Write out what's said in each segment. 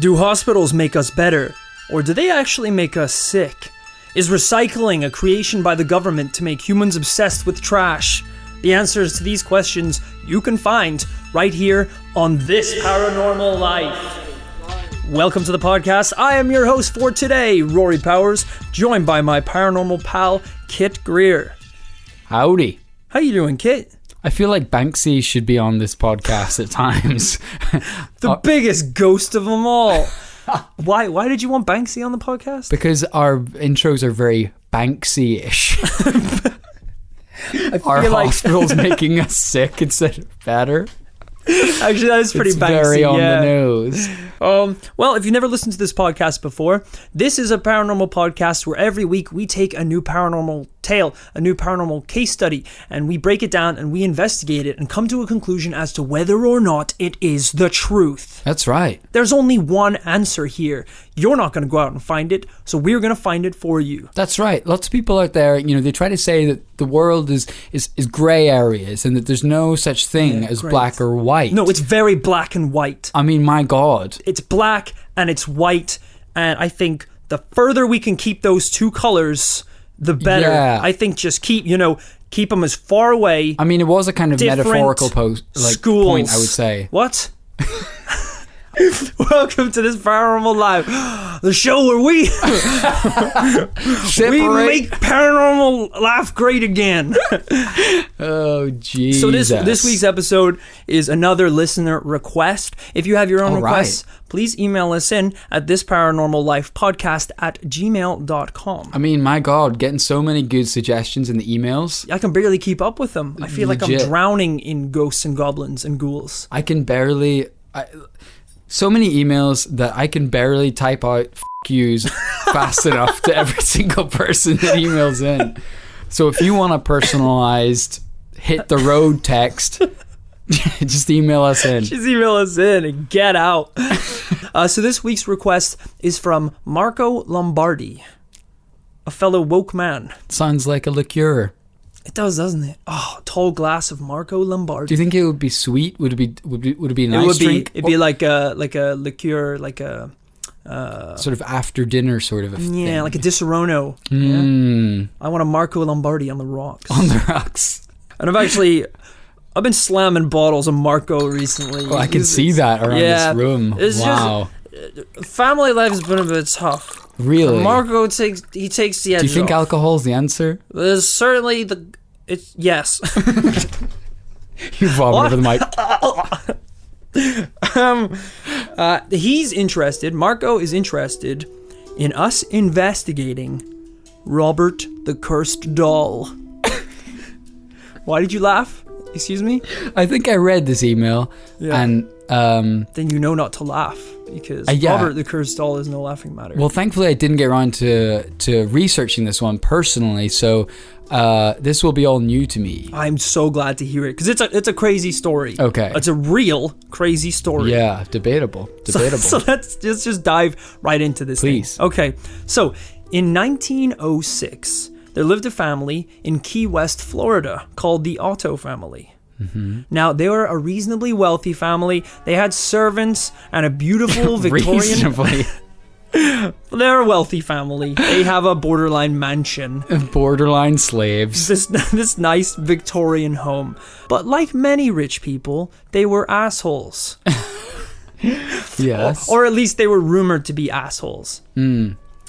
Do hospitals make us better, or do they actually make us sick? Is recycling a creation by the government to make humans obsessed with trash? The answers to these questions you can find right here on This Paranormal Life. Welcome to the podcast. I am your host for today, Rory Powers, joined by my paranormal pal, Kit Greer. Howdy. How you doing, Kit? I feel like Banksy should be on this podcast at times. The biggest ghost of them all. Why did you want Banksy on the podcast? Because our intros are very Banksy-ish. Our hospital's making us sick instead of better. Actually, that is pretty it's Banksy. Very on the nose. Well, if you've never listened to this podcast before, this is a paranormal podcast where every week we take a new paranormal tale, a new paranormal case study, and we break it down and we investigate it and come to a conclusion as to whether or not it is the truth. That's right. There's only one answer here. You're not going to go out and find it, so we're going to find it for you. That's right. Lots of people out there, they try to say that the world is grey areas and that there's no such thing as black or white. No, it's very black and white. I mean, my God. It's black and it's white, and I think the further we can keep those two colors, the better. Yeah. I think just keep them as far away. I mean, it was a kind of metaphorical point, I would say. What? Welcome to This Paranormal Live, the show where we make paranormal life great again. Oh, Jesus. So this week's episode is another listener request. If you have your own requests, please email us in at thisparanormallifepodcast@gmail.com. I mean, my God, getting so many good suggestions in the emails. I can barely keep up with them. I feel Legit. like I'm drowning in ghosts and goblins and ghouls. I can barely... so many emails that I can barely type out "f*** yous" fast enough to every single person that emails in. So if you want a personalized hit the road text, just email us in. Just email us in and get out. So this week's request is from Marco Lombardi, a fellow woke man. Sounds like a liqueur. It does, doesn't it? Oh, tall glass of Marco Lombardi. Do you think it would be sweet? Would it be a nice drink? It'd be like a liqueur, like a sort of after dinner sort of a thing. Yeah, like a Disaronno. Yeah? I want a Marco Lombardi on the rocks. On the rocks. And I've been slamming bottles of Marco recently. Oh, I can see that around this room. Wow. Family life has been a bit tough. Really? Marco takes the edge. Do you think alcohol's the answer? There's certainly yes. You vomit over the mic. Marco is interested in us investigating Robert the Cursed Doll. Why did you laugh? Excuse me? I think I read this email and then you know not to laugh because Robert the Cursed Doll is no laughing matter. Well, thankfully I didn't get around to researching this one personally, so this will be all new to me. I'm so glad to hear it because it's a crazy story. Okay. It's a real crazy story. Yeah, debatable. So let's just dive right into this. Please. Thing. Okay. So in 1906, there lived a family in Key West, Florida called the Otto family. Mm-hmm. Now, they were a reasonably wealthy family. They had servants and a beautiful Victorian... Reasonably? They're a wealthy family. They have a borderline mansion. Borderline slaves. This nice Victorian home. But like many rich people, they were assholes. Yes. Or at least they were rumored to be assholes.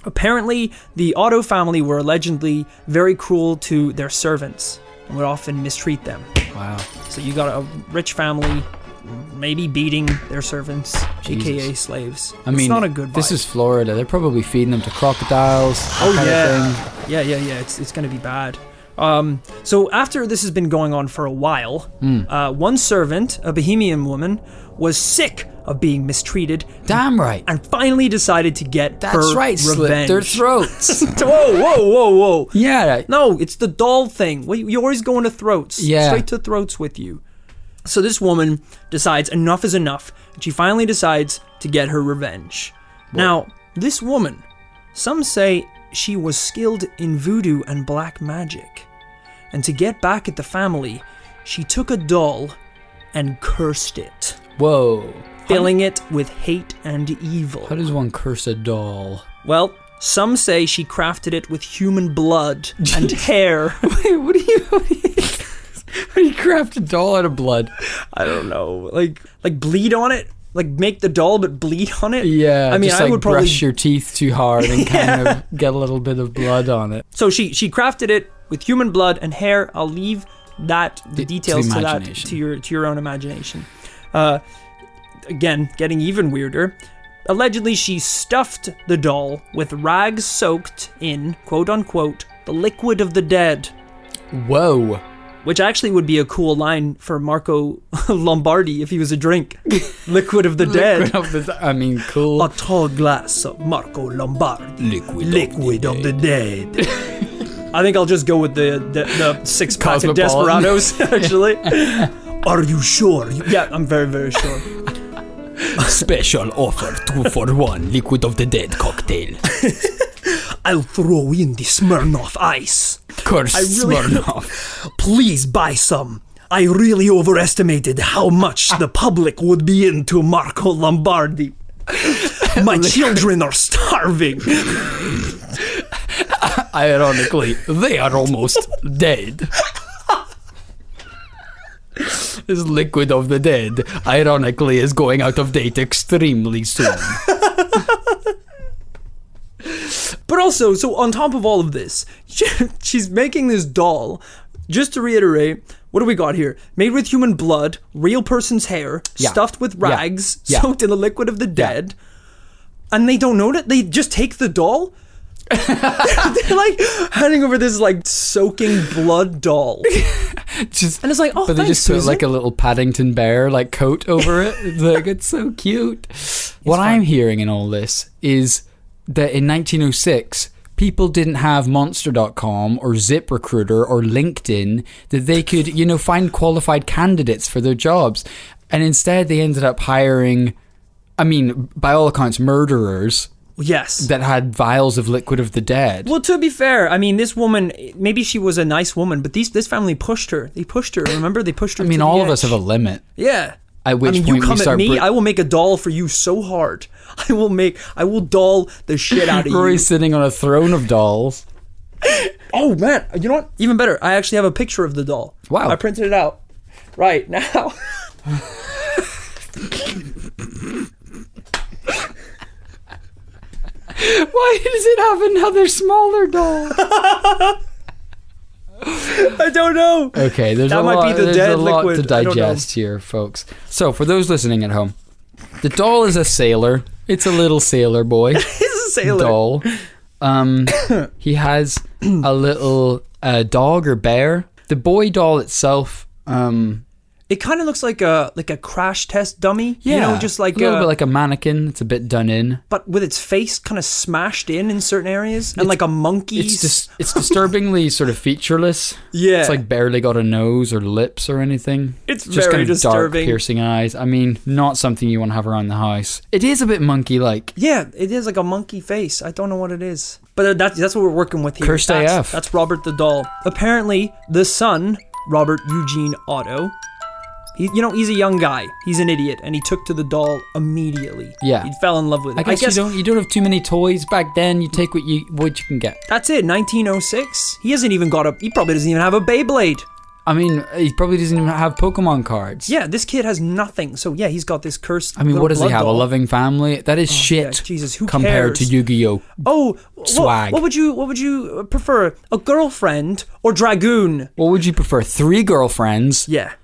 Apparently, the Otto family were allegedly very cruel to their servants and would often mistreat them. Wow. So you got a rich family maybe beating their servants, Jesus. aka slaves. I mean, it's not a good vibe. This is Florida. They're probably feeding them to crocodiles. Yeah. It's going to be bad. So after this has been going on for a while, one servant, a Bohemian woman, was sick of being mistreated. Damn right. And finally decided to get her revenge. Slit their throats. Whoa. Yeah. No, it's the doll thing. You always go into throats. Yeah. Straight to throats with you. So this woman decides enough is enough, and she finally decides to get her revenge. What? Now, this woman, some say she was skilled in voodoo and black magic. And to get back at the family, she took a doll and cursed it. Whoa. filling it with hate and evil. How does one curse a doll? Well, some say she crafted it with human blood and hair. Wait, what do you craft a doll out of blood? I don't know. Like bleed on it? Like make the doll but bleed on it? Yeah, I mean, just I like would probably brush your teeth too hard and kind of get a little bit of blood on it. So she crafted it with human blood and hair. I'll leave the details to that to your own imagination. Again, getting even weirder. Allegedly, she stuffed the doll with rags soaked in, quote unquote, the liquid of the dead. Whoa. Which actually would be a cool line for Marco Lombardi if he was a drink. Liquid of the dead. I mean, cool. A tall glass of Marco Lombardi. Liquid of the dead. I think I'll just go with the 6-pack of Desperados, actually. Are you sure? Yeah, I'm very, very sure. Special offer, 2-for-1 Liquid of the Dead cocktail. I'll throw in the Smirnoff Ice. Smirnoff. Please buy some. I really overestimated how much the public would be into Marco Lombardi. My children are starving. Ironically, they are almost dead. This Liquid of the Dead, ironically, is going out of date extremely soon. But also, so on top of all of this, she's making this doll. Just to reiterate, what do we got here? Made with human blood, real person's hair, stuffed with rags, soaked in the liquid of the dead. And they don't know that. They just take the doll. They're like handing over this like soaking blood doll. And it's like, oh, but they just put like a little Paddington Bear like coat over it. It's like, it's so cute. What I'm hearing in all this is that in 1906, people didn't have Monster.com or ZipRecruiter or LinkedIn that they could, find qualified candidates for their jobs. And instead they ended up hiring, by all accounts, murderers. Yes. That had vials of Liquid of the Dead. Well, to be fair, this woman, maybe she was a nice woman, but this family pushed her. They pushed her, remember? They pushed her to all the of edge. us have a limit. Yeah. At which point you come we start at me, I will make a doll for you so hard. I will doll the shit out of you. Rory's sitting on a throne of dolls. Oh, man. You know what? Even better. I actually have a picture of the doll. Wow. I printed it out. Right, now. Why does it have another smaller doll? I don't know. Okay, there's a lot to digest here, folks. So, for those listening at home, the doll is a sailor. It's a little sailor boy. He's a sailor doll. He has a little dog or bear. The boy doll itself. It kind of looks like a crash test dummy. Yeah, just like a little bit like a mannequin. It's a bit done in, but with its face kind of smashed in certain areas, and like a monkey. It's disturbingly sort of featureless. Yeah, it's like barely got a nose or lips or anything. It's just very kind of disturbing. Dark, piercing eyes. Not something you want to have around the house. It is a bit monkey-like. Yeah, it is like a monkey face. I don't know what it is, but that's what we're working with here. Cursed AF. That's Robert the doll. Apparently, the son, Robert Eugene Otto. He's a young guy. He's an idiot, and he took to the doll immediately. Yeah, he fell in love with it. I guess you don't have too many toys back then. You take what you can get. That's it. 1906. He hasn't even got he probably doesn't even have a Beyblade. He probably doesn't even have Pokemon cards. Yeah, this kid has nothing. So yeah, he's got this cursed. What does he have? Doll. A loving family? That is shit. Yeah, Jesus, who compared cares? to Yu-Gi-Oh? Oh, swag. What would you prefer? A girlfriend or Dragoon? What would you prefer? 3 girlfriends? Yeah.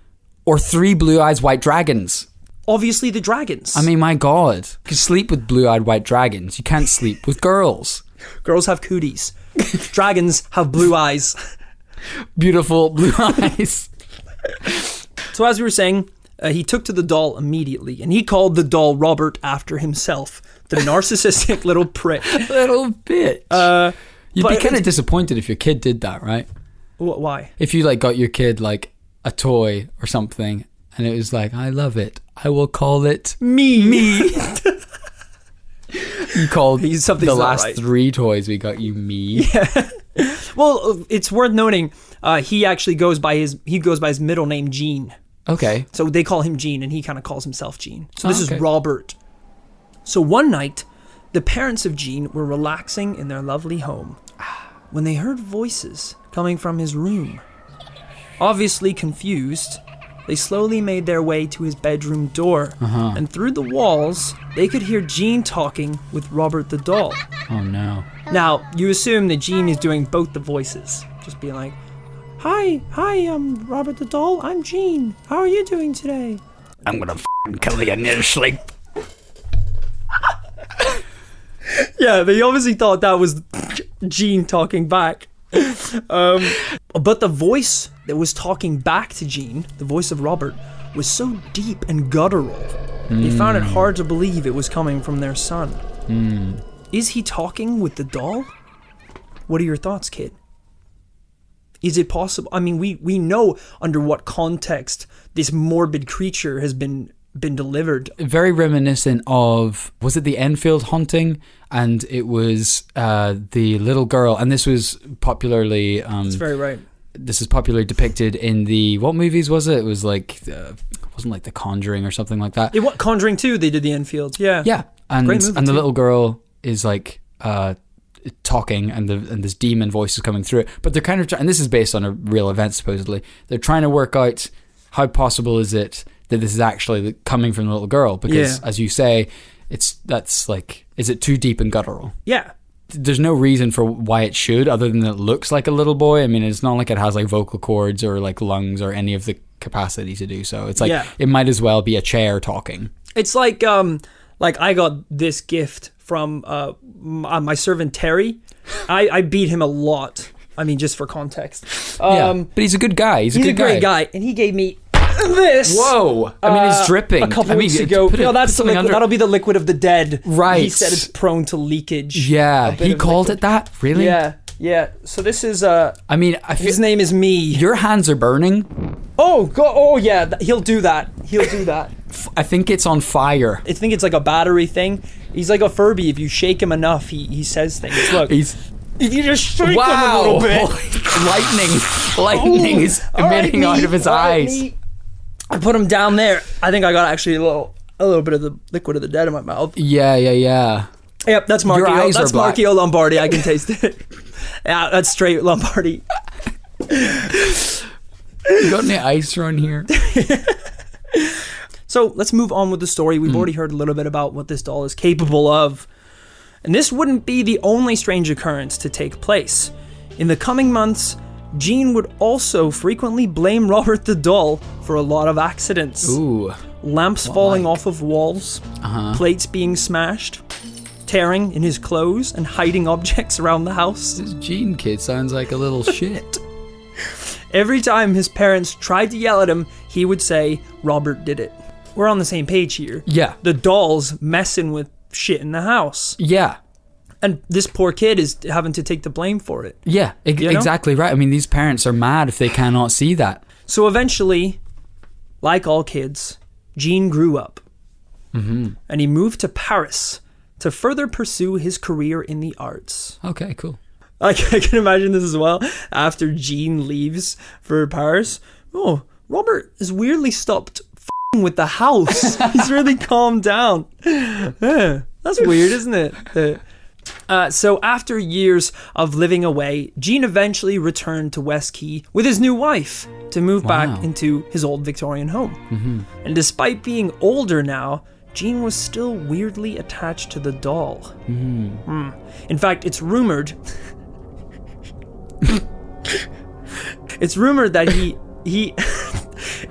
Or 3 blue-eyed white dragons? Obviously the dragons. My God. You can sleep with blue-eyed white dragons. You can't sleep with girls. Girls have cooties. Dragons have blue eyes. Beautiful blue eyes. So as we were saying, he took to the doll immediately, and he called the doll Robert after himself. The narcissistic little prick. Little bitch. You'd be kind of disappointed if your kid did that, right? Why? If you got your kid a toy or something, and it was like, I love it. I will call it me. You called the last 3 toys we got you me. Yeah. Well, it's worth noting, he actually goes by his middle name Gene. Okay. So they call him Gene, and he kind of calls himself Gene. So this okay. is Robert. So one night, the parents of Gene were relaxing in their lovely home when they heard voices coming from his room. Obviously confused, they slowly made their way to his bedroom door, and through the walls, they could hear Gene talking with Robert the doll. Oh no. Now, you assume that Gene is doing both the voices, just being like, Hi, I'm Robert the doll, I'm Gene. How are you doing today? I'm gonna kill you in your sleep. Yeah, they obviously thought that was Gene talking back. But the voice that was talking back to Gene, the voice of Robert, was so deep and guttural. They found it hard to believe it was coming from their son. Is he talking with the doll? What are your thoughts, kid? Is it possible? I mean, we know under what context this morbid creature has been delivered. Very reminiscent of, was it the Enfield haunting? And it was the little girl, and this was popularly... That's very right. This is popularly depicted in the... What movies was it? It was like... it wasn't like The Conjuring or something like that. What, Conjuring 2, they did the Enfield, yeah. Yeah, and great movie the too. little girl is like... talking, and this demon voice is coming through it, but they're kind of and this is based on a real event supposedly. They're trying to work out how possible is it that this is actually coming from the little girl, because as you say, that's like, is it too deep and guttural? Yeah. There's no reason for why it should, other than it looks like a little boy. I mean, it's not like it has like vocal cords or like lungs or any of the capacity to do so. It's like it might as well be a chair talking. It's like I got this gift from my servant Terry. I beat him a lot. I mean, just for context. But he's a good guy. He's a great guy, and he gave me this. Whoa! I mean, it's dripping. A couple weeks ago. That's the liquid. That'll be the liquid of the dead. Right. He said it's prone to leakage. Yeah. He called it that. Really? Yeah. So this is. I mean, his name is me. Your hands are burning. Oh God! Oh yeah. He'll do that. I think it's on fire. I think it's like a battery thing. He's like a Furby. If you shake him enough, he says things. Look. If you just shake him a little bit. Lightning is emitting out of his eyes. I put him down there. I think I got actually a little bit of the liquid of the dead in my mouth. Yeah. Yep, that's Marchio. Your eyes that's are black. Marchio Lombardi. I can taste it. Yeah, that's straight Lombardi. You got any ice around here? So let's move on with the story. We've already heard a little bit about what this doll is capable of. And this wouldn't be the only strange occurrence to take place. In the coming months, Gene would also frequently blame Robert the doll for a lot of accidents. Ooh. Lamps falling off of walls, plates being smashed, tearing in his clothes, and hiding objects around the house. This Gene kid sounds like a little shit. Every time his parents tried to yell at him, he would say, Robert did it. We're on the same page here. Yeah. The doll's messing with shit in the house. Yeah. And this poor kid is having to take the blame for it. Yeah, exactly right. I mean, these parents are mad if they cannot see that. So eventually, like all kids, Gene grew up. And he moved to Paris to further pursue his career in the arts. Okay, cool. I can imagine this as well. After Gene leaves for Paris, Robert has weirdly stopped f***ing with the house. He's really calmed down. Yeah, that's weird, isn't it? So after years of living away, Gene eventually returned to West Key with his new wife to move back into his old Victorian home. And despite being older now, Gene was still weirdly attached to the doll. In fact, it's rumored... It's rumored that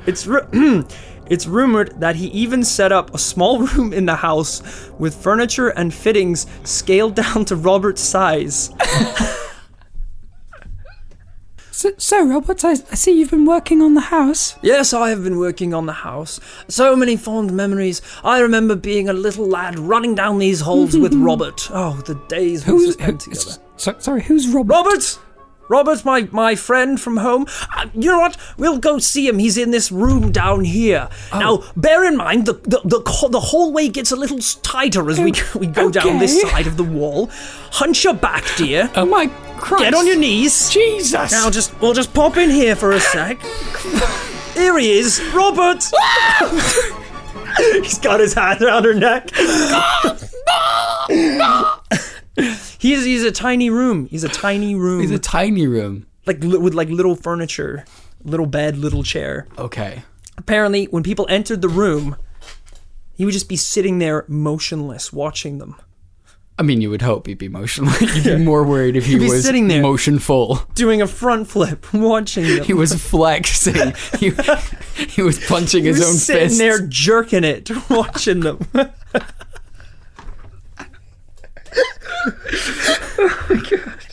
It's rumored that he even set up a small room in the house with furniture and fittings scaled down to Robert's size. So Robert, I see you've been working on the house. Yes, I have been working on the house. So many fond memories. I remember being a little lad running down these halls with Robert. Oh, the days we spent together. Sorry, who's Robert? Robert's my friend from home. You know what? We'll go see him. He's in this room down here. Now, bear in mind, the hallway gets a little tighter as we go down this side of the wall. Hunch your back, dear. Oh my Christ. Get on your knees. Jesus. Now, we'll just pop in here for a sec. Here he is, Robert! He's got his hand around her neck. He's a tiny room. He's a tiny room. He's a tiny room. Like with like little furniture, little bed, little chair. Okay. Apparently, when people entered the room, he would just be sitting there motionless, watching them. I mean, you would hope he'd be motionless. You'd be more worried if he He'd be was sitting there, motionful. doing a front flip, watching them. He was flexing. He was punching his own sitting fists. there jerking it, watching them. Oh my god.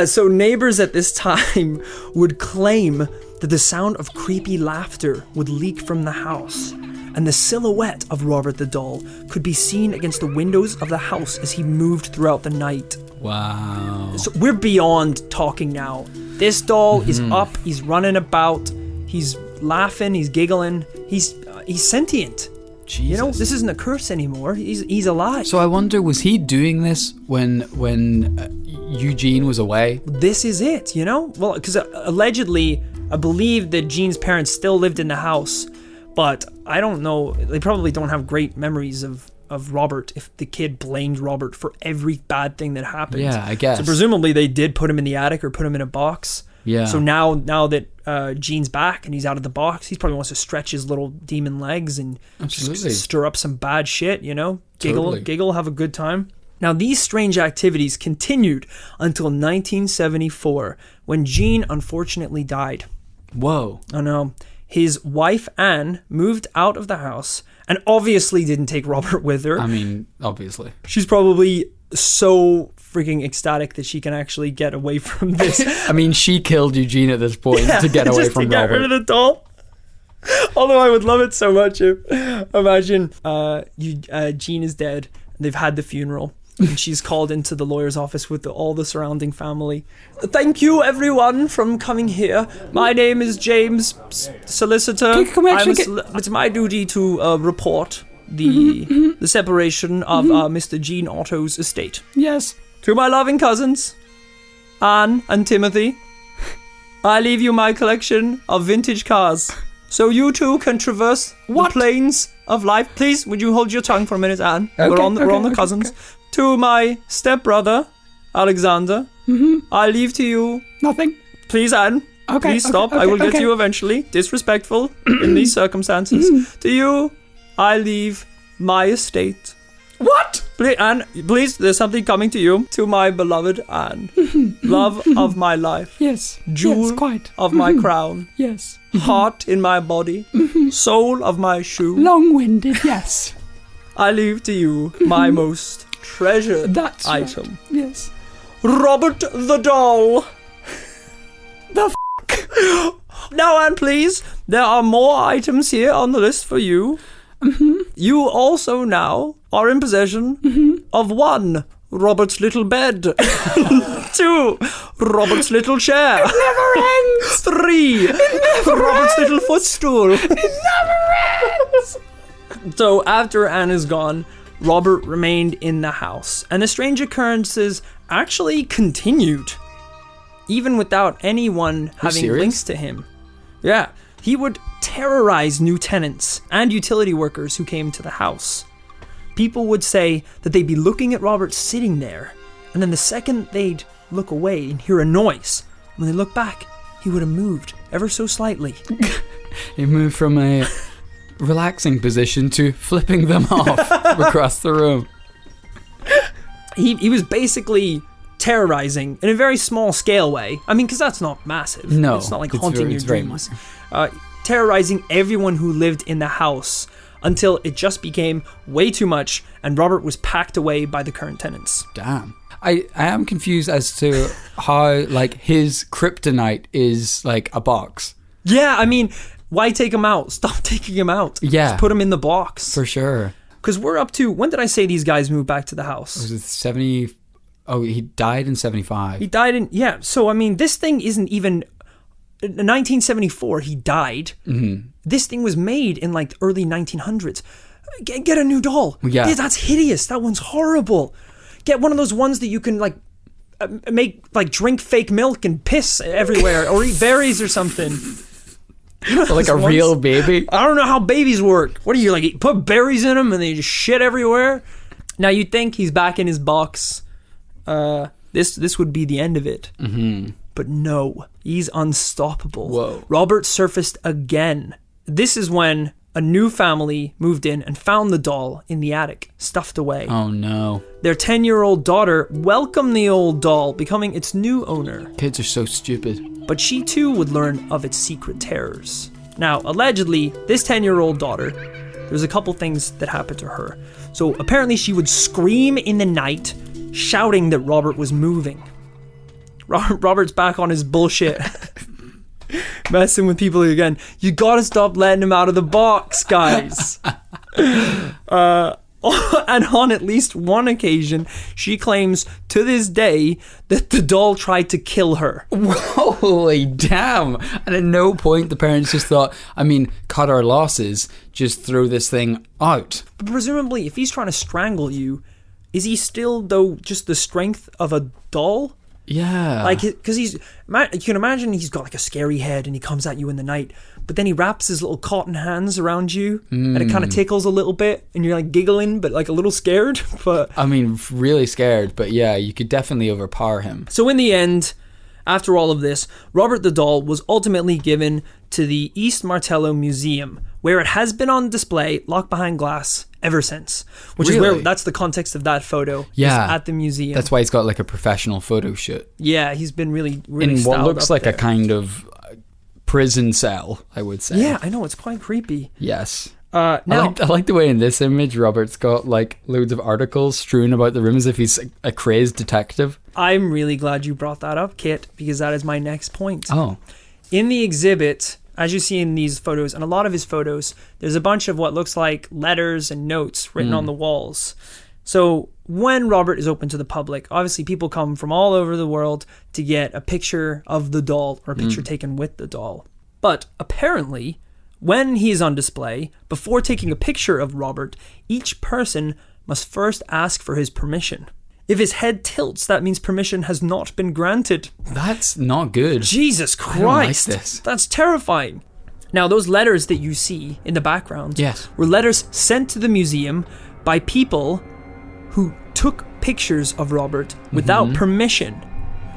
So neighbors at this time would claim that the sound of creepy laughter would leak from the house, and the silhouette of Robert the doll could be seen against the windows of the house as he moved throughout the night. Wow. So we're beyond talking now. This doll is up, he's running about, he's laughing, he's giggling, he's sentient. Jesus. You know, this isn't a curse anymore. He's alive. So I wonder, was he doing this when Eugene was away? This is it, you know? Well, because allegedly, I believe that Jean's parents still lived in the house, but I don't know. They probably don't have great memories of Robert if the kid blamed Robert for every bad thing that happened. Yeah, I guess. So presumably they did put him in the attic or put him in a box. Yeah. So now that Gene's back and he's out of the box, he probably wants to stretch his little demon legs and just stir up some bad shit, you know? Giggle, have a good time. Now, these strange activities continued until 1974, when Gene unfortunately died. Whoa. I know. His wife, Anne, moved out of the house and obviously didn't take Robert with her. I mean, obviously. She's probably so freaking ecstatic that she can actually get away from this. I mean, she killed Eugene at this point to get away from Robert. Get rid of the doll. Although I would love it so much if, imagine, Gene is dead, and they've had the funeral, and she's called into the lawyer's office with all the surrounding family. Thank you, everyone, from coming here. My name is James, solicitor. It's my duty to report the separation of Mr. Gene Otto's estate. Yes. To my loving cousins, Anne and Timothy, I leave you my collection of vintage cars, so you too can traverse the plains of life. Please, would you hold your tongue for a minute, Anne? Okay, we're on the cousins. Okay. To my stepbrother, Alexander, I leave to you... Nothing. Please, Anne. Okay. Please stop. I will get to you eventually. Disrespectful in these circumstances. To you, I leave my estate. What? Please, Anne, please, there's something coming to you. To my beloved Anne. Love of my life. Yes. Jewel quite. of my crown. Yes. Heart in my body. Soul of my shoe. Long-winded, yes. I leave to you my most treasured item. Right. Yes. Robert the doll. The Now, Anne, please, there are more items here on the list for you. You also now are in possession of 1, Robert's little bed. 2, Robert's little chair. It never ends. 3, Robert's little footstool. It never ends. So after Anne is gone, Robert remained in the house, and the strange occurrences actually continued, even without anyone having links to him. Yeah, he would terrorize new tenants and utility workers who came to the house. People would say that they'd be looking at Robert sitting there, and then the second they'd look away and hear a noise, when they look back, he would have moved ever so slightly. He moved from a relaxing position to flipping them off across the room. He was basically terrorizing in a very small scale way. I mean, because that's not massive. No, it's not like haunting your dreams. Terrorizing everyone who lived in the house until it just became way too much, and Robert was packed away by the current tenants. Damn. I am confused as to how, like, his kryptonite is like a box. Yeah, I mean, why take him out? Stop taking him out. Yeah. Just put him in the box. For sure. Because we're up to, when did I say these guys moved back to the house? Was it 70? Oh, he died in 75. He died in, yeah. So, I mean, this thing isn't even, in 1974, he died. Mm-hmm. This thing was made in like early 1900s. Get a new doll. Yeah. That's hideous. That one's horrible. Get one of those ones that you can like drink fake milk and piss everywhere, or eat berries or something. Like a real baby? I don't know how babies work. What do you, like, put berries in them and they just shit everywhere? Now, you'd think he's back in his box. This would be the end of it. Mm-hmm. But no, he's unstoppable. Whoa. Robert surfaced again. This is when a new family moved in and found the doll in the attic, stuffed away. Oh no. Their 10-year-old daughter welcomed the old doll, becoming its new owner. Kids are so stupid. But she too would learn of its secret terrors. Now, allegedly, this 10-year-old daughter, there's a couple things that happened to her. So apparently she would scream in the night, shouting that Robert was moving. Robert's back on his bullshit. Messing with people again. You gotta stop letting him out of the box, guys. And on at least one occasion, she claims to this day that the doll tried to kill her. Holy damn. And at no point the parents just thought, cut our losses, just throw this thing out. But presumably, if he's trying to strangle you, is he still, though, just the strength of a doll? Yeah. Like, because you can imagine he's got like a scary head and he comes at you in the night, but then he wraps his little cotton hands around you and it kind of tickles a little bit and you're like giggling, but like a little scared. But really scared, but yeah, you could definitely overpower him. So in the end, after all of this, Robert the doll was ultimately given to the East Martello Museum, where it has been on display, locked behind glass, ever since. Which is where, that's the context of that photo. Yeah. At the museum. That's why he's got like a professional photo shoot. Yeah, he's been really in what looks like there. A kind of prison cell, I would say. Yeah, I know, it's quite creepy. Yes. Now, I like the way in this image Robert's got like loads of articles strewn about the room as if he's a crazed detective. I'm really glad you brought that up, Kit, because that is my next point. Oh. In the exhibit, as you see in these photos, and a lot of his photos, there's a bunch of what looks like letters and notes written on the walls. So when Robert is open to the public, obviously people come from all over the world to get a picture of the doll or a picture taken with the doll. But apparently, when he is on display, before taking a picture of Robert, each person must first ask for his permission. If his head tilts, that means permission has not been granted. That's not good. Jesus Christ. I don't like this. That's terrifying. Now, those letters that you see in the background were letters sent to the museum by people who took pictures of Robert without permission.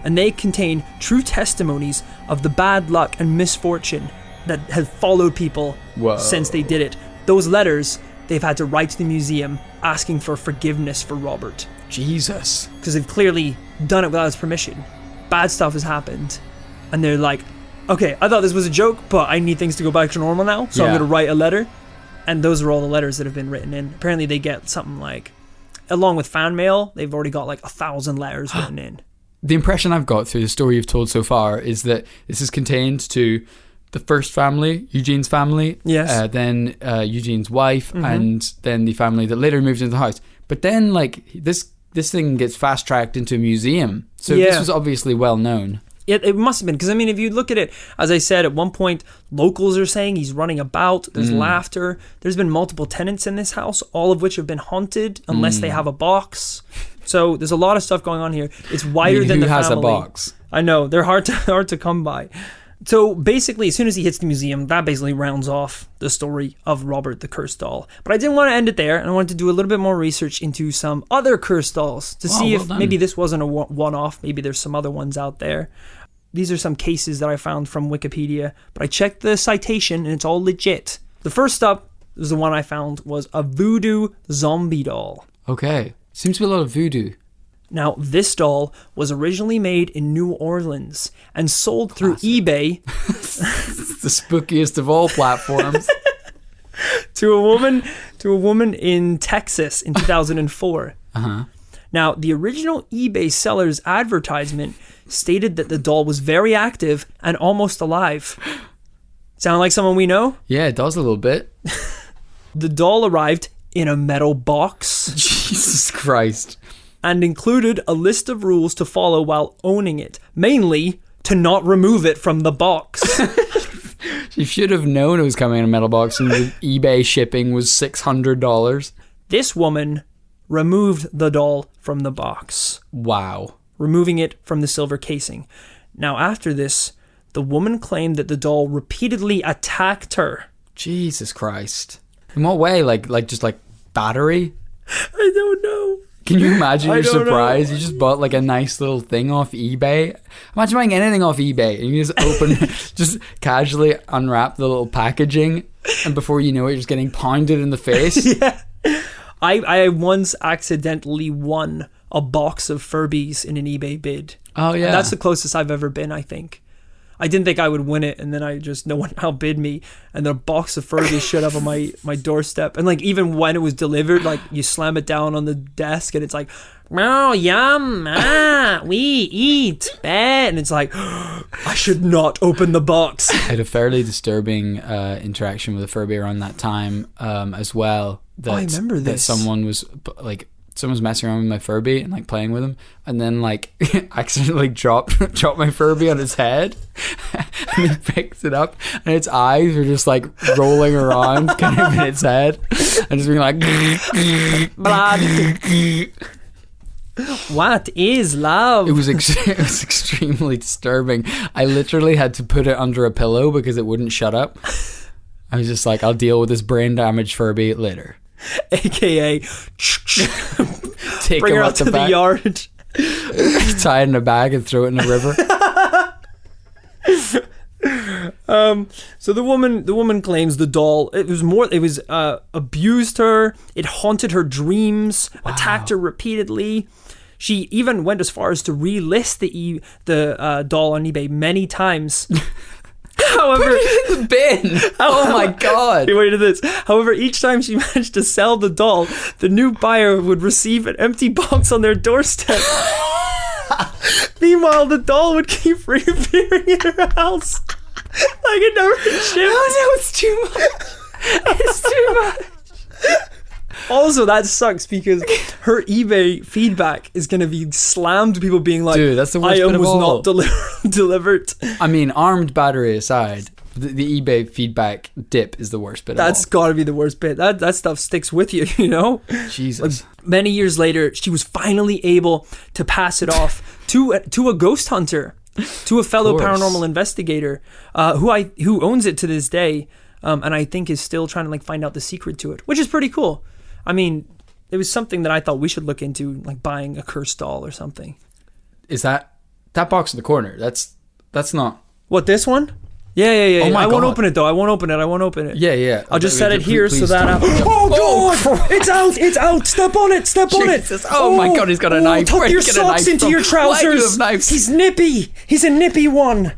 And they contain true testimonies of the bad luck and misfortune that have followed people since they did it. Those letters, they've had to write to the museum asking for forgiveness for Robert. Jesus. Because they've clearly done it without his permission. Bad stuff has happened. And they're like, okay, I thought this was a joke, but I need things to go back to normal now, so I'm going to write a letter. And those are all the letters that have been written in. Apparently they get something like, along with fan mail, they've already got like 1,000 letters written in. The impression I've got through the story you've told so far is that this is contained to the first family, Eugene's family, then Eugene's wife, and then the family that later moved into the house. But then, like, this thing gets fast-tracked into a museum. So this was obviously well known. It must have been, because, if you look at it, as I said, at one point, locals are saying he's running about, there's laughter, there's been multiple tenants in this house, all of which have been haunted, unless they have a box. So there's a lot of stuff going on here. It's wider than the family. Who has a box? I know, they're hard to come by. So basically, as soon as he hits the museum, that basically rounds off the story of Robert the Cursed Doll. But I didn't want to end it there, and I wanted to do a little bit more research into some other cursed dolls to see if maybe this wasn't a one-off, maybe there's some other ones out there. These are some cases that I found from Wikipedia, but I checked the citation and it's all legit. The first up, was the one I found, was a voodoo zombie doll. Okay. Seems to be a lot of voodoo. Now, this doll was originally made in New Orleans and sold through eBay. The spookiest of all platforms. to a woman in Texas in 2004. Uh-huh. Now, the original eBay seller's advertisement stated that the doll was very active and almost alive. Sound like someone we know? Yeah, it does a little bit. The doll arrived in a metal box. Jesus Christ. And included a list of rules to follow while owning it. Mainly, to not remove it from the box. You should have known it was coming in a metal box and the eBay shipping was $600. This woman removed the doll from the box. Wow. removing it from the silver casing. Now, after this, the woman claimed that the doll repeatedly attacked her. Jesus Christ. In what way? Like just like battery? I don't know. Can you imagine your surprise? know. You just bought like a nice little thing off eBay. Imagine buying anything off eBay and you just just casually unwrap the little packaging, and before you know it, you're just getting pounded in the face. Yeah. I once accidentally won a box of Furbies in an eBay bid. Oh yeah. And that's the closest I've ever been, I think. I didn't think I would win it, and then no one outbid me, and the box of Furbies showed up on my doorstep. And like, even when it was delivered, like, you slam it down on the desk and it's like, oh, yum, we eat, and it's like, I should not open the box. I had a fairly disturbing interaction with a Furby around that time as well. I remember this. That someone was messing around with my Furby and like playing with him, and then like accidentally dropped my Furby on his head, and he picked it up, and its eyes were just like rolling around kind of in its head, and just being like, blood. What is love? It was extremely disturbing. I literally had to put it under a pillow because it wouldn't shut up. I was just like, I'll deal with this brain damaged Furby later. AKA Take bring him her out out to the yard, tie it in a bag and throw it in a river. So the woman claims the doll, it was abused her, it haunted her dreams, attacked her repeatedly. She even went as far as to relist the doll on eBay many times. However, put it in the bin. Oh my god. Wait to this. However, each time she managed to sell the doll, the new buyer would receive an empty box on their doorstep. Meanwhile, the doll would keep reappearing in her house. Like it never shipped. Oh no, it's too much. It's too much. Also, that sucks because her eBay feedback is going to be slammed to people being like, dude, that's the worst item bit of was all. not delivered. I mean, armed battery aside, the eBay feedback dip is the worst bit That's of all. got to be the worst bit. That stuff sticks with you, you know? Jesus. Like, many years later, she was finally able to pass it off to a ghost hunter, to a fellow paranormal investigator who owns it to this day, and I think is still trying to like find out the secret to it, which is pretty cool. I mean, it was something that I thought we should look into, like buying a cursed doll or something. Is that box in the corner? That's not. What, this one? Yeah. Oh my I won't God. open it though. I won't open it. Yeah. I'll just set it here Please so that. Oh God! It's out! Step on it! Jesus. Oh my God! He's got a knife. Tuck Where'd your you get a socks knife into from? your trousers. Why do you have knives? He's nippy. He's a nippy one.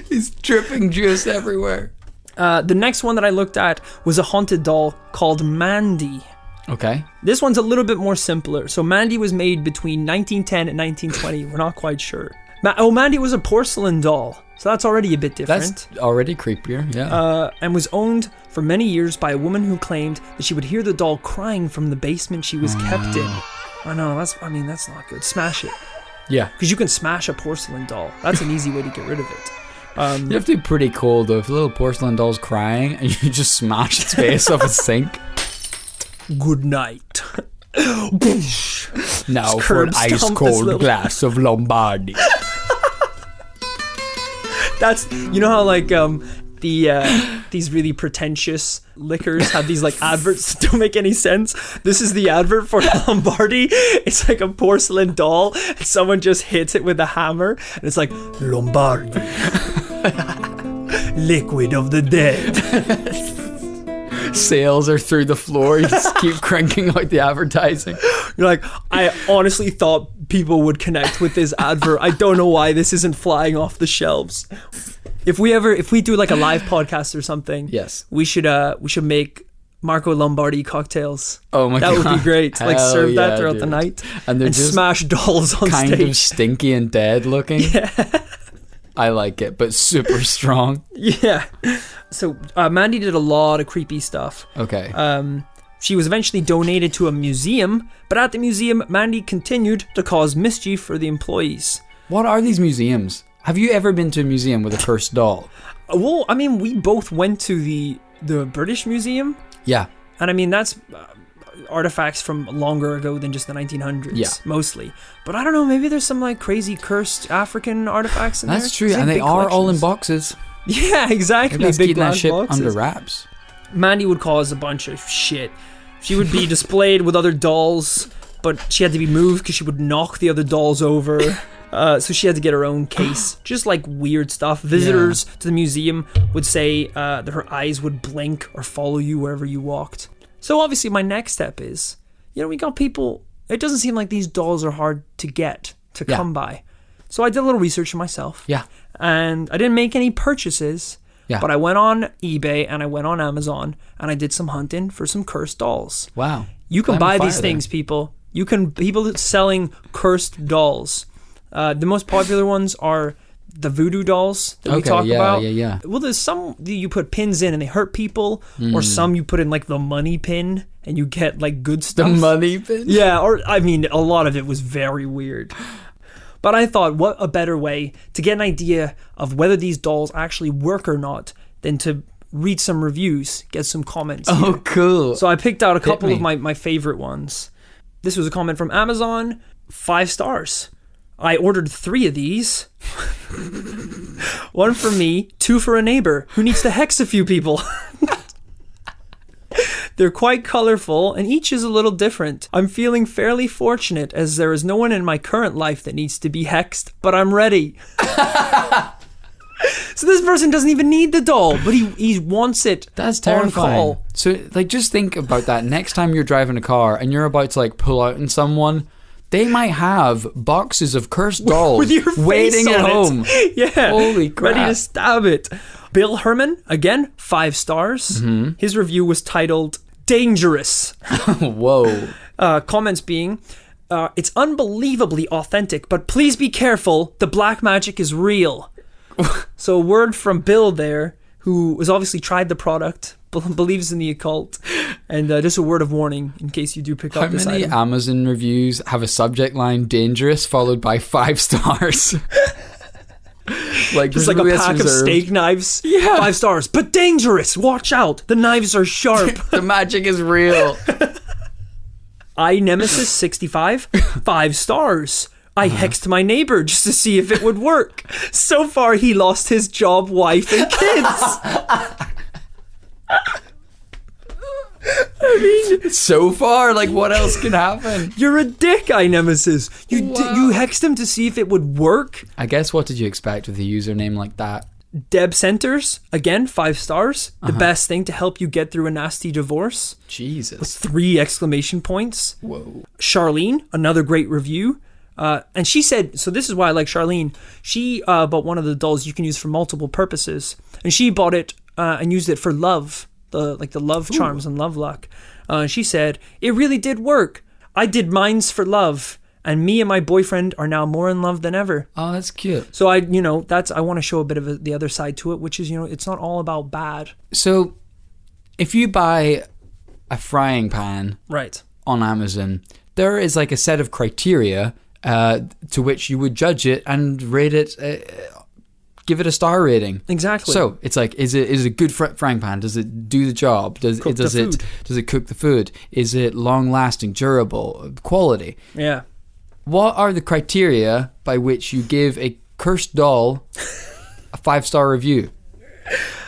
He's dripping juice everywhere. The next one that I looked at was a haunted doll called Mandy. Okay. This one's a little bit more simpler. So Mandy was made between 1910 and 1920. We're not quite sure. Mandy was a porcelain doll. So that's already a bit different. That's already creepier, yeah. And was owned for many years by a woman who claimed that she would hear the doll crying from the basement she was kept in. I know, that's not good. Smash it. Yeah. Because you can smash a porcelain doll. That's an easy way to get rid of it. You have to be pretty cool though. If a little porcelain doll's crying and you just smash its face off a sink. Good night. Now for an ice cold glass of Lombardy. That's, you know how like these really pretentious liquors have these like adverts that don't make any sense. This is the advert for Lombardy. It's like a porcelain doll and someone just hits it with a hammer and it's like Lombardy. Liquid of the dead. Sales are through the floor. You just keep cranking out the advertising. You're like, I honestly thought people would connect with this advert. I don't know why this isn't flying off the shelves. If we do like a live podcast or something, yes, we should make Marco Lombardi cocktails. Oh my God, that would be great. Like serve yeah, that throughout the night and just smash dolls on kind stage. of stinky and dead looking. Yeah. I like it, but super strong. Yeah. So Mandy did a lot of creepy stuff. Okay. She was eventually donated to a museum, but at the museum, Mandy continued to cause mischief for the employees. What are these museums? Have you ever been to a museum with a cursed doll? Well, I mean, we both went to the British Museum. Yeah. And I mean, that's artifacts from longer ago than just the 1900s. Yeah. Mostly. But I don't know, maybe there's some like crazy cursed African artifacts in there. That's true, and they are all in boxes. Yeah, exactly. Maybe that's big keeping that black shit boxes. under wraps. Mandy would cause a bunch of shit. She would be displayed with other dolls, but she had to be moved because she would knock the other dolls over. So she had to get her own case. Just like weird stuff. Visitors to the museum would say that her eyes would blink or follow you wherever you walked. So obviously my next step is, we got people, it doesn't seem like these dolls are hard to get, to come by. So I did a little research on myself. Yeah. And I didn't make any purchases. Yeah. But I went on eBay and I went on Amazon and I did some hunting for some cursed dolls. Wow. You can buy these things, people. People selling cursed dolls. The most popular ones are the voodoo dolls that we talk about. Yeah. Well, there's some that you put pins in and they hurt people, or some you put in like the money pin and you get like good stuff. The money pin? Yeah, or I mean, a lot of it was very weird. But I thought, what a better way to get an idea of whether these dolls actually work or not than to read some reviews, get some comments. Oh, here. Cool. So I picked out a couple of my favorite ones. This was a comment from Amazon, 5 stars. I ordered 3 of these. 1 for me, 2 for a neighbor who needs to hex a few people. They're quite colorful, and each is a little different. I'm feeling fairly fortunate, as there is no one in my current life that needs to be hexed, but I'm ready. So this person doesn't even need the doll, but he wants it. That's terrifying. On call. So, like, just think about that. Next time you're driving a car and you're about to, like, pull out on someone, they might have boxes of cursed dolls with your face waiting on at home. Yeah. Holy crap. Ready to stab it. Bill Herman, again, 5 stars. Mm-hmm. His review was titled Dangerous. Whoa. Comments being, it's unbelievably authentic, but please be careful. The black magic is real. So a word from Bill there, who has obviously tried the product, believes in the occult, and just a word of warning in case you do pick up this item. How many Amazon reviews have a subject line dangerous followed by 5 stars? Like just like a pack of steak knives. Yeah. 5 stars, but dangerous. Watch out. The knives are sharp. The magic is real. Nemesis 65, 5 stars. I hexed my neighbor just to see if it would work. So far, he lost his job, wife, and kids. I mean, so far, like, what else can happen? You're a dick, Nemesis. You hexed him to see if it would work. I guess, what did you expect with a username like that? Deb Centers, again, 5 stars. The best thing to help you get through a nasty divorce. Jesus. With 3 exclamation points. Whoa. Charlene, another great review. And she said, so this is why I like Charlene. She bought one of the dolls you can use for multiple purposes. And she bought it and used it for love. The love charms and love luck. She said, it really did work. I did mines for love. And me and my boyfriend are now more in love than ever. Oh, that's cute. So I want to show a bit of the other side to it, which is, it's not all about bad. So if you buy a frying pan on Amazon, there is like a set of criteria to which you would judge it and rate it, give it a star rating. Exactly. So it's like, is it a good frying pan? Does it do the job? Does it cook the food? Is it long lasting, durable, quality? Yeah. What are the criteria by which you give a cursed doll a 5-star review?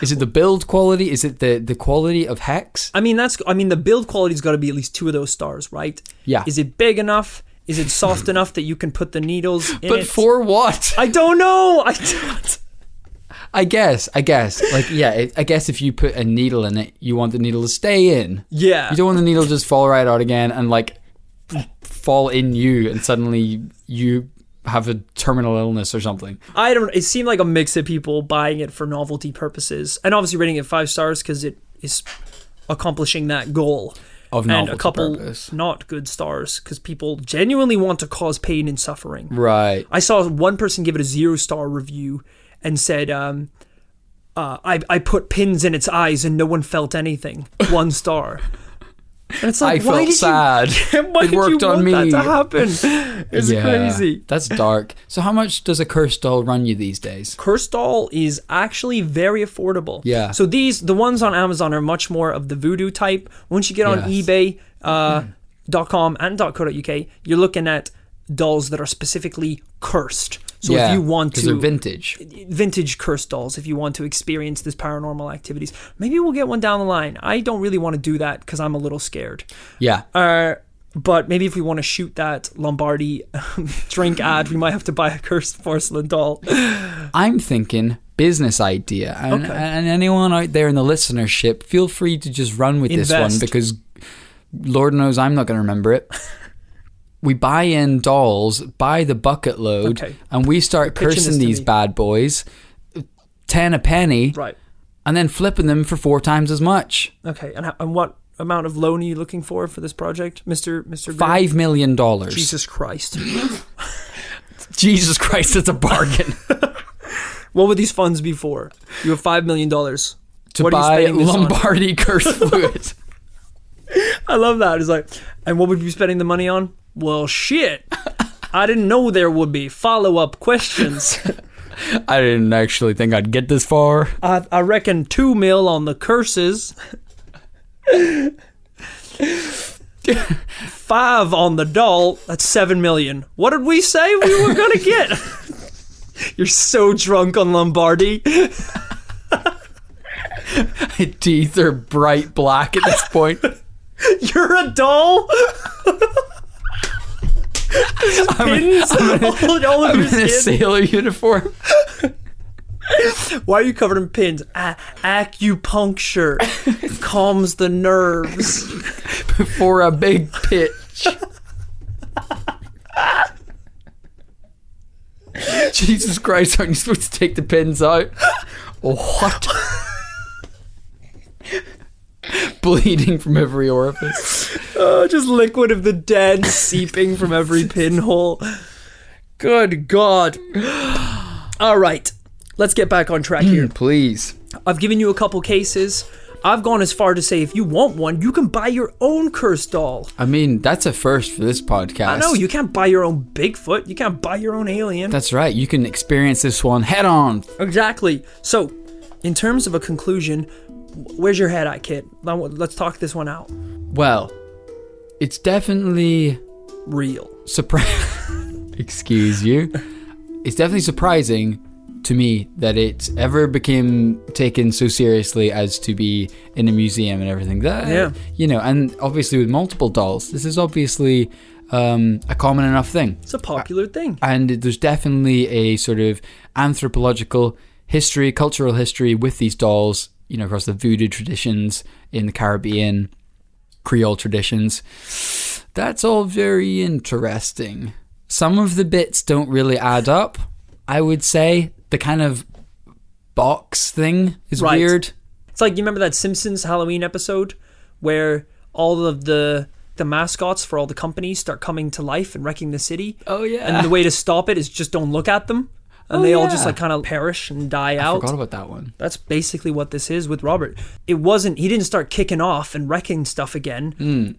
Is it the build quality? Is it the quality of hex? I mean, the build quality's got to be at least 2 of those stars, right? Yeah. Is it big enough? Is it soft enough that you can put the needles in it? But for what? I don't know. I guess. Like, yeah, I guess if you put a needle in it, you want the needle to stay in. Yeah. You don't want the needle to just fall right out again and, like, fall in you and suddenly you have a terminal illness or something. It seemed like a mix of people buying it for novelty purposes and obviously rating it 5 stars because it is accomplishing that goal. Of and a couple purpose. Not good stars because people genuinely want to cause pain and suffering. Right. I saw one person give it a 0-star review and said, I put pins in its eyes and no one felt anything. 1 star. And it's like, I felt sad. Why It did worked you on want me. that to happen? It's crazy. That's dark. So how much does a cursed doll run you these days? Cursed doll is actually very affordable. Yeah. So the ones on Amazon are much more of the voodoo type. Once you get on eBay, .com and .co.uk, you're looking at dolls that are specifically cursed. So if you want to, because they're vintage cursed dolls, if you want to experience this paranormal activities, maybe we'll get one down the line. I don't really want to do that because I'm a little scared. Yeah. But maybe if we want to shoot that Lombardi drink ad, we might have to buy a cursed porcelain doll. I'm thinking business idea. And anyone out there in the listenership, feel free to just run with this one, because Lord knows I'm not going to remember it. We buy in dolls, buy the bucket load, and we start cursing these bad boys, 10 a penny, right, and then flipping them for 4 times as much. Okay, and what amount of loan are you looking for this project, Mr. $5 million. Jesus Christ. Jesus Christ, that's a bargain. What would these funds be for? You have $5 million. To buy Lombardi curse fluid. I love that. It's like, and what would you be spending the money on? Well, shit. I didn't know there would be follow-up questions. I didn't actually think I'd get this far. I reckon 2 mil on the curses. 5 on the doll. That's 7 million. What did we say we were gonna get? You're so drunk on Lombardi. My teeth are bright black at this point. You're a doll? Pins all of your I'm in a sailor uniform. Why are you covered in pins? Acupuncture calms the nerves before a big pitch. Jesus Christ, aren't you supposed to take the pins out? What? Bleeding from every orifice. Just liquid of the dead seeping from every pinhole. Good God. All right, let's get back on track here. Please. I've given you a couple cases. I've gone as far to say if you want one, you can buy your own cursed doll. I mean, that's a first for this podcast. I know, you can't buy your own Bigfoot. You can't buy your own alien. That's right. You can experience this one head on. Exactly. So, in terms of a conclusion, where's your head at, Kit? Let's talk this one out. Well, it's definitely real. Excuse you. It's definitely surprising to me that it ever became taken so seriously as to be in a museum and everything. You know, and obviously with multiple dolls, this is obviously a common enough thing. It's a popular thing. And there's definitely a sort of anthropological history, cultural history with these dolls, you know, across the voodoo traditions in the Caribbean, Creole traditions. That's all very interesting. Some of the bits don't really add up, I would say. The kind of box thing is weird. It's like, you remember that Simpsons Halloween episode where all of the mascots for all the companies start coming to life and wrecking the city? Oh, yeah. And the way to stop it is just don't look at them. And they all just like kind of perish and die out. I forgot about that one. That's basically what this is with Robert. He didn't start kicking off and wrecking stuff again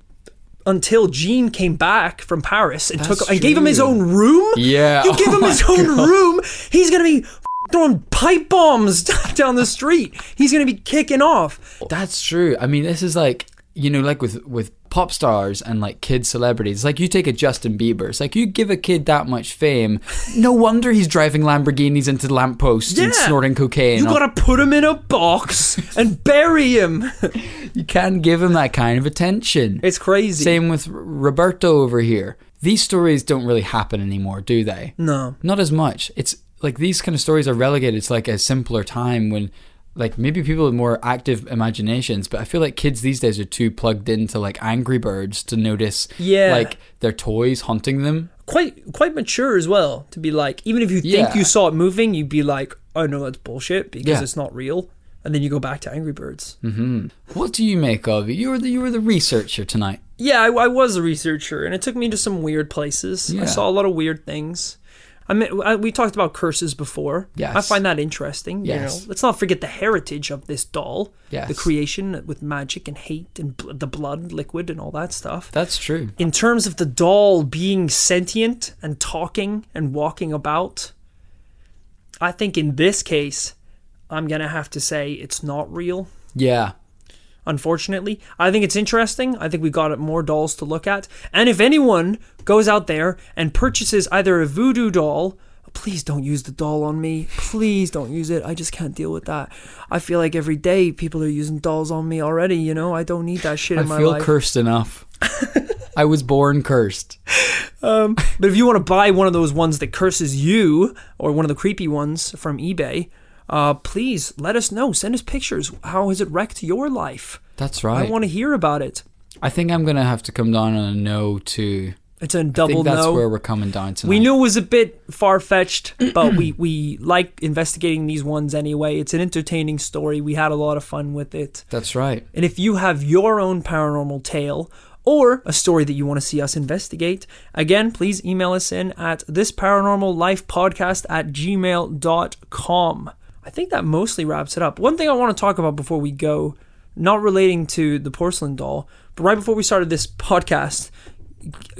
until Jean came back from Paris and gave him his own room. Yeah. You give him his own room, he's going to be throwing pipe bombs down the street. He's going to be kicking off. That's true. I mean, this is like, you know, like with pop stars and like kid celebrities. Like you take a Justin Bieber. It's like you give a kid that much fame. No wonder he's driving Lamborghinis into lampposts and snorting cocaine. You got to put him in a box and bury him. You can't give him that kind of attention. It's crazy. Same with Roberto over here. These stories don't really happen anymore, do they? No. Not as much. It's like these kind of stories are relegated to like a simpler time when like maybe people with more active imaginations, but I feel like kids these days are too plugged into like Angry Birds to notice like their toys hunting them. Quite mature as well, to be like, even if you think you saw it moving, you'd be like, oh no, that's bullshit because it's not real. And then you go back to Angry Birds. Mm-hmm. What do you make of it? You were the researcher tonight. Yeah, I was a researcher, and it took me to some weird places. I saw a lot of weird things. I mean, we talked about curses before. Yes. I find that interesting. Yes. Let's not forget the heritage of this doll. Yes. The creation with magic and hate and the blood liquid and all that stuff. That's true. In terms of the doll being sentient and talking and walking about, I think in this case, I'm going to have to say it's not real. Yeah. Unfortunately, I think it's interesting. I think we got more dolls to look at. And if anyone goes out there and purchases either a voodoo doll, please don't use the doll on me. Please don't use it. I just can't deal with that. I feel like every day people are using dolls on me already, you know? I don't need that shit in my life. I feel cursed enough. I was born cursed. But if you want to buy one of those ones that curses you, or one of the creepy ones from eBay, please let us know. Send us pictures. How has it wrecked your life? That's right. I want to hear about it. I think I'm going to have to come down on a no too. It's a double no. I think that's where we're coming down tonight. We knew it was a bit far-fetched, but we like investigating these ones anyway. It's an entertaining story. We had a lot of fun with it. That's right. And if you have your own paranormal tale or a story that you want to see us investigate, again, please email us in at thisparanormallifepodcast@gmail.com. I think that mostly wraps it up. One thing I want to talk about before we go, not relating to the porcelain doll, but right before we started this podcast,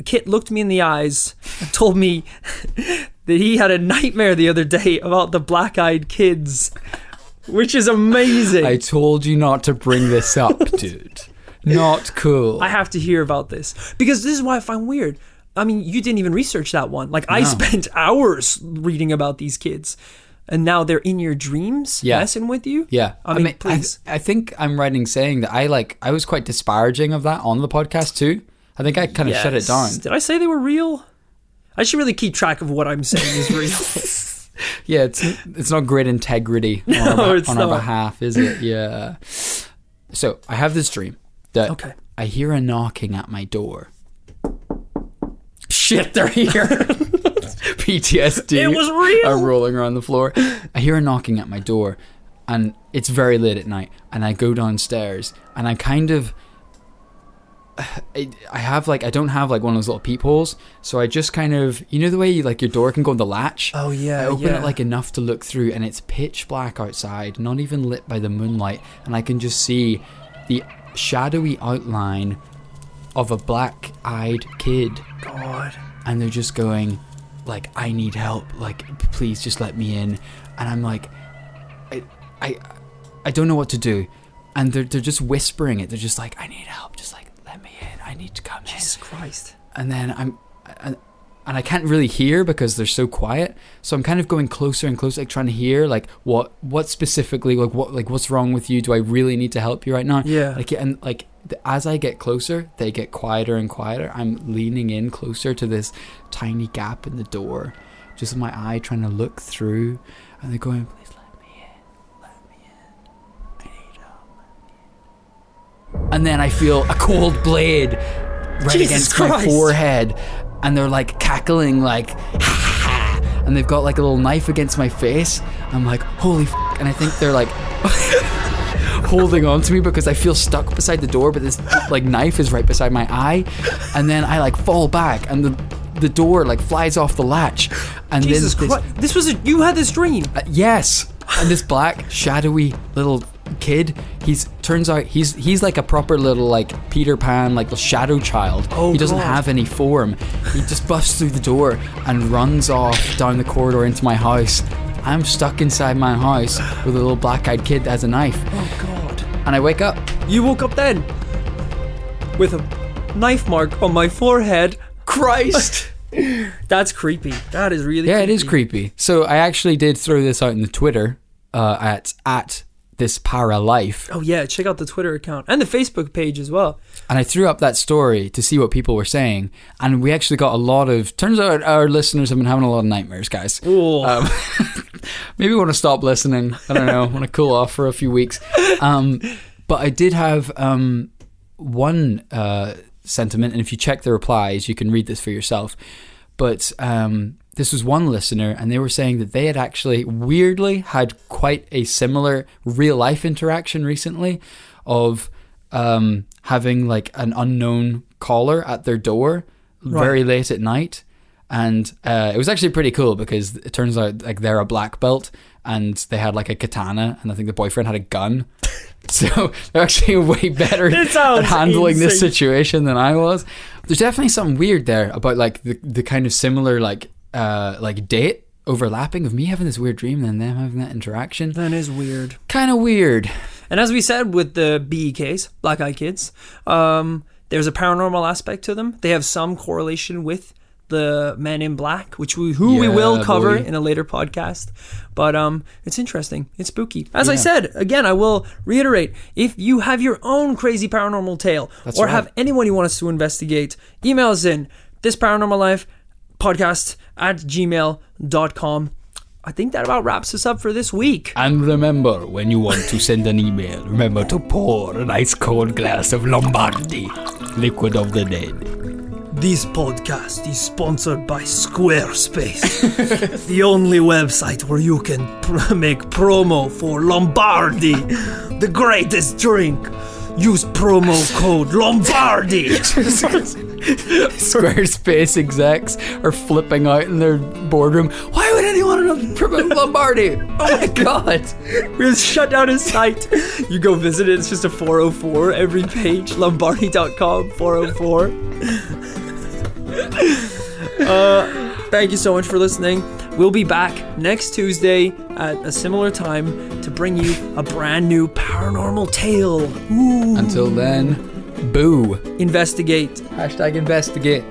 Kit looked me in the eyes and told me that he had a nightmare the other day about the black-eyed kids, which is amazing. I told you not to bring this up, dude. Not cool. I have to hear about this, because this is why I find weird. I mean, you didn't even research that one. Like, I spent hours reading about these kids. And now they're in your dreams, messing with you? Yeah. I mean, please. I think I'm right in saying that I was quite disparaging of that on the podcast too. I think I kind of shut it down. Did I say they were real? I should really keep track of what I'm saying is real. Yeah, it's not great integrity on our behalf, is it? Yeah. So I have this dream that I hear a knocking at my door. Shit, they're here. PTSD. It was real. I'm rolling around the floor. I hear a knocking at my door, and it's very late at night. And I go downstairs, and I kind of, I don't have like one of those little peepholes, so I just kind of, you know the way your door can go on the latch. Oh yeah. I open it like enough to look through, and it's pitch black outside, not even lit by the moonlight, and I can just see the shadowy outline of a black-eyed kid. God. And they're just going, like, I need help, like, please just let me in. And I'm like, I don't know what to do. And they're just whispering it. They're just like, I need help, just like, let me in, I need to come in. Jesus Christ. And then I can't really hear because they're so quiet, so I'm kind of going closer and closer, like trying to hear like what specifically, like what's wrong with you, do I really need to help you right now? As I get closer, they get quieter and quieter. I'm leaning in closer to this tiny gap in the door, just with my eye trying to look through, and they're going, please let me in, I need help, let me in. And then I feel a cold blade right against my forehead, and they're like cackling like, ha ha, and they've got like a little knife against my face. I'm like, holy f***, and I think they're like holding on to me because I feel stuck beside the door, but this like knife is right beside my eye, and then I like fall back, and the door like flies off the latch, and Jesus then Christ, you had this dream? Yes. And this black shadowy little kid, turns out he's like a proper little like Peter Pan, like the shadow child. He doesn't have any form. He just busts through the door and runs off down the corridor into my house. I'm stuck inside my house with a little black-eyed kid that has a knife. Oh God. And I wake up. You woke up then with a knife mark on my forehead. Christ. That's creepy. That is really creepy. Yeah, it is creepy. So I actually did throw this out in the Twitter at this para life. Oh yeah, check out the Twitter account and the Facebook page as well. And I threw up that story to see what people were saying, and we actually got a lot of, turns out our listeners have been having a lot of nightmares, guys. Maybe want to stop listening. I don't know, want to cool off for a few weeks. But I did have one sentiment, and if you check the replies you can read this for yourself, but this was one listener, and they were saying that they had actually weirdly had quite a similar real life interaction recently of having like an unknown caller at their door very late at night, And it was actually pretty cool because it turns out like they're a black belt and they had like a katana, and I think the boyfriend had a gun. So they're actually way better at handling this situation than I was. There's definitely something weird there about like the kind of similar like date overlapping of me having this weird dream and them having that interaction. That is weird. Kind of weird. And as we said with the BE case, Black Eye Kids, there's a paranormal aspect to them. They have some correlation with the Men in Black, which we will cover in a later podcast. But it's interesting. It's spooky. As I said, again, I will reiterate, if you have your own crazy paranormal tale have anyone you want us to investigate, email us in thisparanormallifepodcast@gmail.com. I think that about wraps us up for this week. And remember, when you want to send an email, remember to pour an ice cold glass of Lombardi, liquid of the dead. This podcast is sponsored by Squarespace, the only website where you can make promo for Lombardi, the greatest drink. Use promo code Lombardi. Squarespace execs are flipping out in their boardroom. Why would anyone promote Lombardi? Oh my god. We'll shut down his site. You go visit it. It's just a 404 every page. Lombardi.com 404. Thank you so much for listening. We'll be back next Tuesday at a similar time to bring you a brand new paranormal tale. Ooh. Until then, boo. Investigate. #investigate.